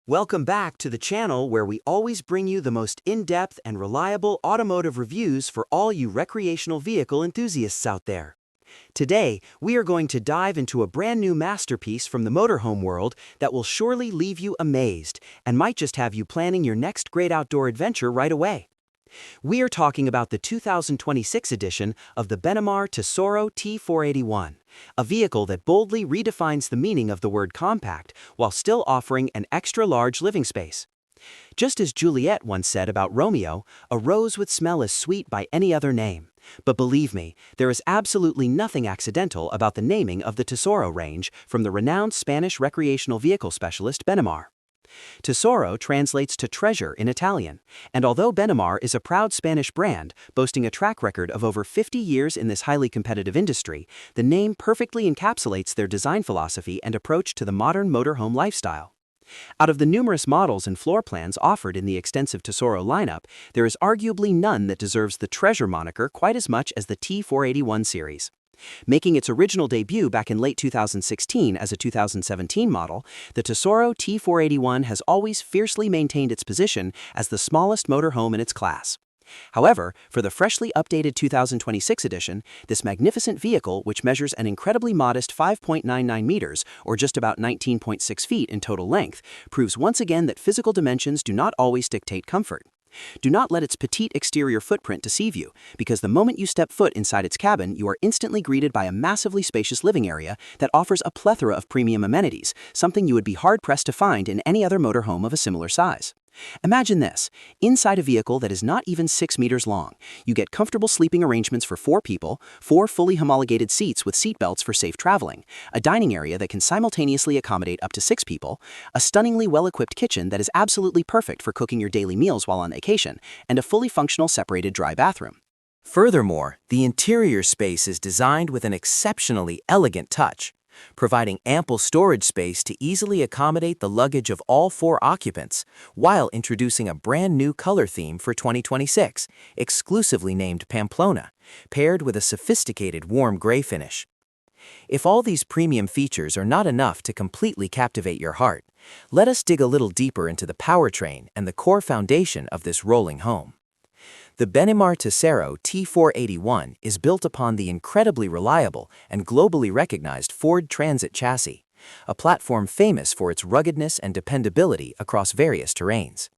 Welcome back to the channel where we always bring you the most in-depth and reliable automotive reviews for all you recreational vehicle enthusiasts out there. Today, we are going to dive into a brand new masterpiece from the motorhome world that will surely leave you amazed and might just have you planning your next great outdoor adventure right away. We are talking about the 2026 edition of the Benimar Tessoro T481, a vehicle that boldly redefines the meaning of the word compact while still offering an extra-large living space. Just as Juliet once said about Romeo, a rose would smell as sweet by any other name. But believe me, there is absolutely nothing accidental about the naming of the Tesoro range from the renowned Spanish recreational vehicle specialist Benimar. Tesoro translates to treasure in Italian, and although Benimar is a proud Spanish brand, boasting a track record of over 50 years in this highly competitive industry, the name perfectly encapsulates their design philosophy and approach to the modern motorhome lifestyle. Out of the numerous models and floor plans offered in the extensive Tesoro lineup, there is arguably none that deserves the treasure moniker quite as much as the T481 series. Making its original debut back in late 2016 as a 2017 model, the Tessoro T481 has always fiercely maintained its position as the smallest motorhome in its class. However, for the freshly updated 2026 edition, this magnificent vehicle, which measures an incredibly modest 5.99 meters, or just about 19.6 feet in total length, proves once again that physical dimensions do not always dictate comfort. Do not let its petite exterior footprint deceive you, because the moment you step foot inside its cabin, you are instantly greeted by a massively spacious living area that offers a plethora of premium amenities, something you would be hard-pressed to find in any other motorhome of a similar size. Imagine this: inside a vehicle that is not even 6 meters long, you get comfortable sleeping arrangements for 4 people, 4 fully homologated seats with seat belts for safe traveling, a dining area that can simultaneously accommodate up to 6 people, a stunningly well-equipped kitchen that is absolutely perfect for cooking your daily meals while on vacation, and a fully functional separated dry bathroom. Furthermore, the interior space is designed with an exceptionally elegant touch, providing ample storage space to easily accommodate the luggage of all 4 occupants, while introducing a brand new color theme for 2026, exclusively named Pamplona, paired with a sophisticated warm gray finish. If all these premium features are not enough to completely captivate your heart, let us dig a little deeper into the powertrain and the core foundation of this rolling home. The Benimar Tessoro T481 is built upon the incredibly reliable and globally recognized Ford Transit chassis, a platform famous for its ruggedness and dependability across various terrains.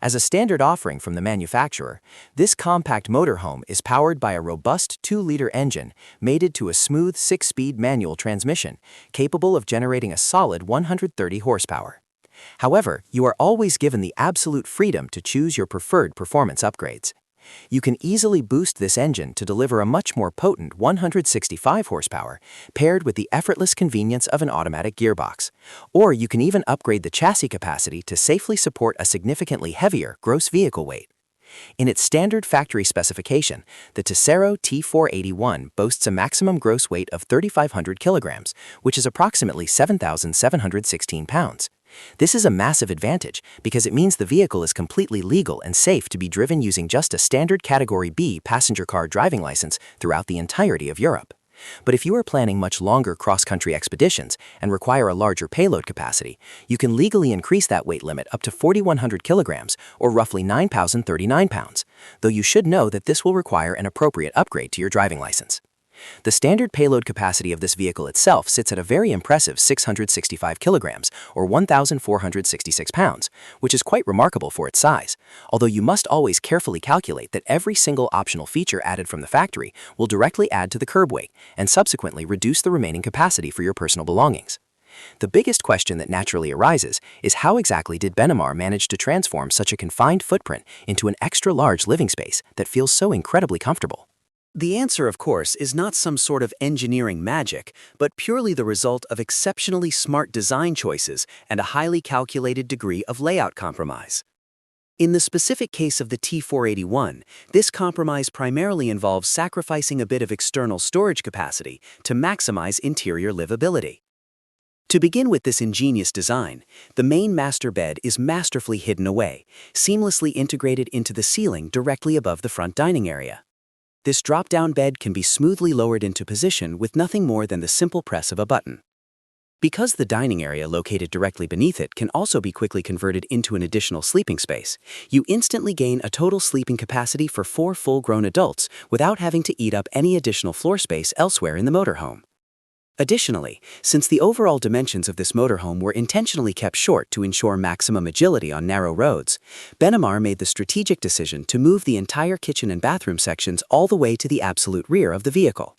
As a standard offering from the manufacturer, this compact motorhome is powered by a robust 2-liter engine mated to a smooth 6-speed manual transmission, capable of generating a solid 130 horsepower. However, you are always given the absolute freedom to choose your preferred performance upgrades. You can easily boost this engine to deliver a much more potent 165 horsepower, paired with the effortless convenience of an automatic gearbox. Or you can even upgrade the chassis capacity to safely support a significantly heavier gross vehicle weight. In its standard factory specification, the Tessoro T481 boasts a maximum gross weight of 3,500 kilograms, which is approximately 7,716 pounds. This is a massive advantage because it means the vehicle is completely legal and safe to be driven using just a standard Category B passenger car driving license throughout the entirety of Europe. But if you are planning much longer cross-country expeditions and require a larger payload capacity, you can legally increase that weight limit up to 4,100 kilograms, or roughly 9,039 pounds, though you should know that this will require an appropriate upgrade to your driving license. The standard payload capacity of this vehicle itself sits at a very impressive 665 kilograms, or 1,466 pounds, which is quite remarkable for its size, although you must always carefully calculate that every single optional feature added from the factory will directly add to the curb weight and subsequently reduce the remaining capacity for your personal belongings. The biggest question that naturally arises is how exactly did Benimar manage to transform such a confined footprint into an extra-large living space that feels so incredibly comfortable? The answer, of course, is not some sort of engineering magic, but purely the result of exceptionally smart design choices and a highly calculated degree of layout compromise. In the specific case of the T481, this compromise primarily involves sacrificing a bit of external storage capacity to maximize interior livability. To begin with this ingenious design, the main master bed is masterfully hidden away, seamlessly integrated into the ceiling directly above the front dining area. This drop-down bed can be smoothly lowered into position with nothing more than the simple press of a button. Because the dining area located directly beneath it can also be quickly converted into an additional sleeping space, you instantly gain a total sleeping capacity for 4 full-grown adults without having to eat up any additional floor space elsewhere in the motorhome. Additionally, since the overall dimensions of this motorhome were intentionally kept short to ensure maximum agility on narrow roads, Benimar made the strategic decision to move the entire kitchen and bathroom sections all the way to the absolute rear of the vehicle.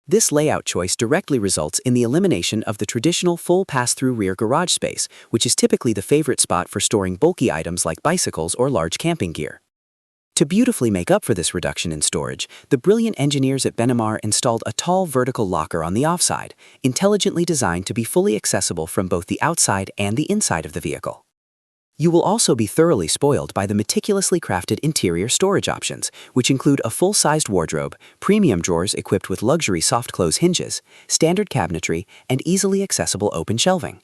This layout choice directly results in the elimination of the traditional full pass-through rear garage space, which is typically the favorite spot for storing bulky items like bicycles or large camping gear. To beautifully make up for this reduction in storage, the brilliant engineers at Benimar installed a tall vertical locker on the offside, intelligently designed to be fully accessible from both the outside and the inside of the vehicle. You will also be thoroughly spoiled by the meticulously crafted interior storage options, which include a full-sized wardrobe, premium drawers equipped with luxury soft-close hinges, standard cabinetry, and easily accessible open shelving.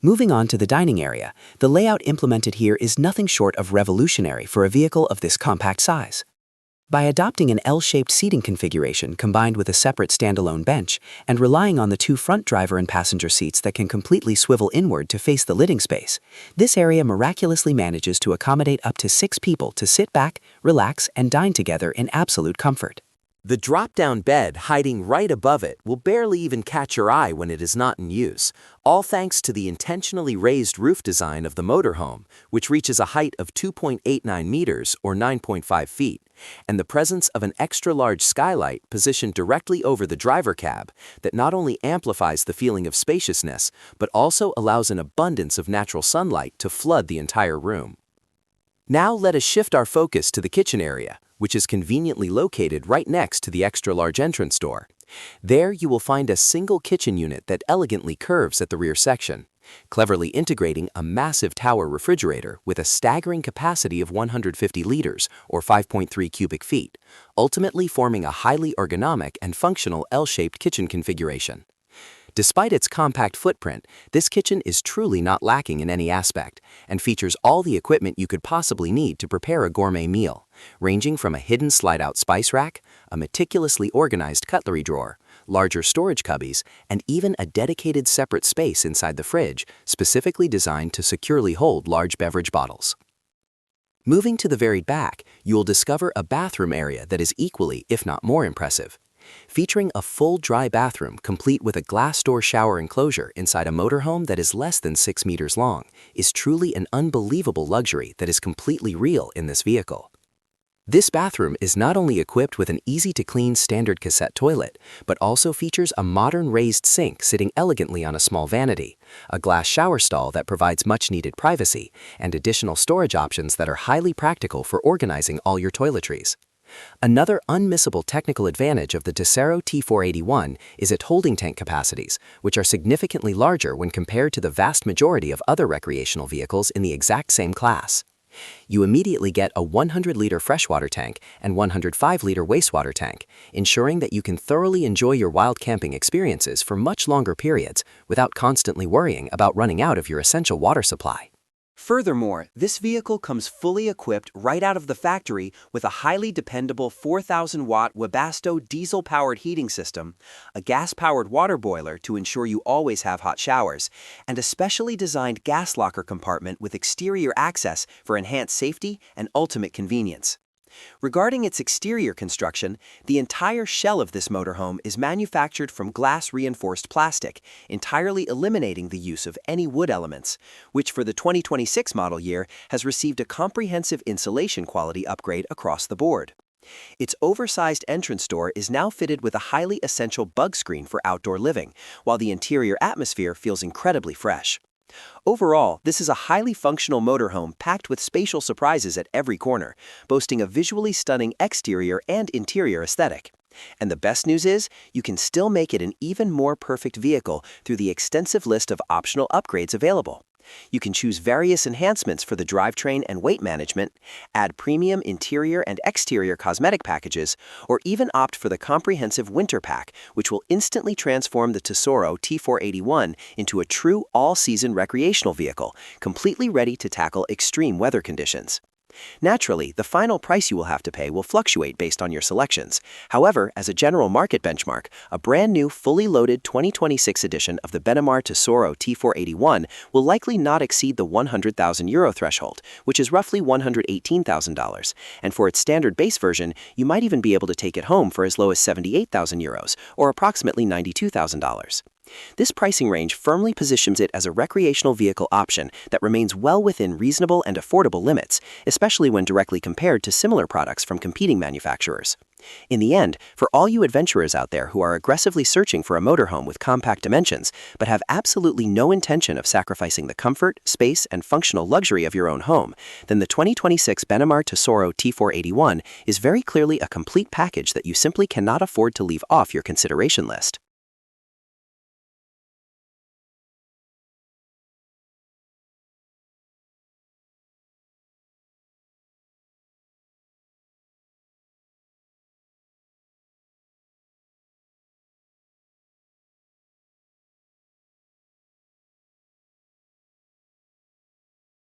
Moving on to the dining area, the layout implemented here is nothing short of revolutionary for a vehicle of this compact size. By adopting an L-shaped seating configuration combined with a separate standalone bench and relying on the 2 front driver and passenger seats that can completely swivel inward to face the living space, this area miraculously manages to accommodate up to 6 people to sit back, relax, and dine together in absolute comfort. The drop-down bed hiding right above it will barely even catch your eye when it is not in use, all thanks to the intentionally raised roof design of the motorhome, which reaches a height of 2.89 meters or 9.5 feet, and the presence of an extra-large skylight positioned directly over the driver cab that not only amplifies the feeling of spaciousness, but also allows an abundance of natural sunlight to flood the entire room. Now let us shift our focus to the kitchen area, which is conveniently located right next to the extra-large entrance door. There you will find a single kitchen unit that elegantly curves at the rear section, cleverly integrating a massive tower refrigerator with a staggering capacity of 150 liters or 5.3 cubic feet, ultimately forming a highly ergonomic and functional L-shaped kitchen configuration. Despite its compact footprint, this kitchen is truly not lacking in any aspect and features all the equipment you could possibly need to prepare a gourmet meal, ranging from a hidden slide-out spice rack, a meticulously organized cutlery drawer, larger storage cubbies, and even a dedicated separate space inside the fridge specifically designed to securely hold large beverage bottles. Moving to the very back, you will discover a bathroom area that is equally, if not more impressive. Featuring a full dry bathroom complete with a glass door shower enclosure inside a motorhome that is less than 6 meters long is truly an unbelievable luxury that is completely real in this vehicle. This bathroom is not only equipped with an easy-to-clean standard cassette toilet, but also features a modern raised sink sitting elegantly on a small vanity, a glass shower stall that provides much-needed privacy, and additional storage options that are highly practical for organizing all your toiletries. Another unmissable technical advantage of the Tessoro T481 is its holding tank capacities, which are significantly larger when compared to the vast majority of other recreational vehicles in the exact same class. You immediately get a 100-liter freshwater tank and 105-liter wastewater tank, ensuring that you can thoroughly enjoy your wild camping experiences for much longer periods without constantly worrying about running out of your essential water supply. Furthermore, this vehicle comes fully equipped right out of the factory with a highly dependable 4,000-watt Webasto diesel-powered heating system, a gas-powered water boiler to ensure you always have hot showers, and a specially designed gas locker compartment with exterior access for enhanced safety and ultimate convenience. Regarding its exterior construction, the entire shell of this motorhome is manufactured from glass-reinforced plastic, entirely eliminating the use of any wood elements, which for the 2026 model year has received a comprehensive insulation quality upgrade across the board. Its oversized entrance door is now fitted with a highly essential bug screen for outdoor living, while the interior atmosphere feels incredibly fresh. Overall, this is a highly functional motorhome packed with spatial surprises at every corner, boasting a visually stunning exterior and interior aesthetic. And the best news is, you can still make it an even more perfect vehicle through the extensive list of optional upgrades available. You can choose various enhancements for the drivetrain and weight management, add premium interior and exterior cosmetic packages, or even opt for the comprehensive winter pack, which will instantly transform the Tessoro T481 into a true all-season recreational vehicle, completely ready to tackle extreme weather conditions. Naturally, the final price you will have to pay will fluctuate based on your selections. However, as a general market benchmark, a brand new, fully loaded 2026 edition of the Benimar Tessoro T481 will likely not exceed the €100,000 threshold, which is roughly $118,000. And for its standard base version, you might even be able to take it home for as low as €78,000, or approximately $92,000. This pricing range firmly positions it as a recreational vehicle option that remains well within reasonable and affordable limits, especially when directly compared to similar products from competing manufacturers. In the end, for all you adventurers out there who are aggressively searching for a motorhome with compact dimensions, but have absolutely no intention of sacrificing the comfort, space, and functional luxury of your own home, then the 2026 Benimar Tessoro T481 is very clearly a complete package that you simply cannot afford to leave off your consideration list.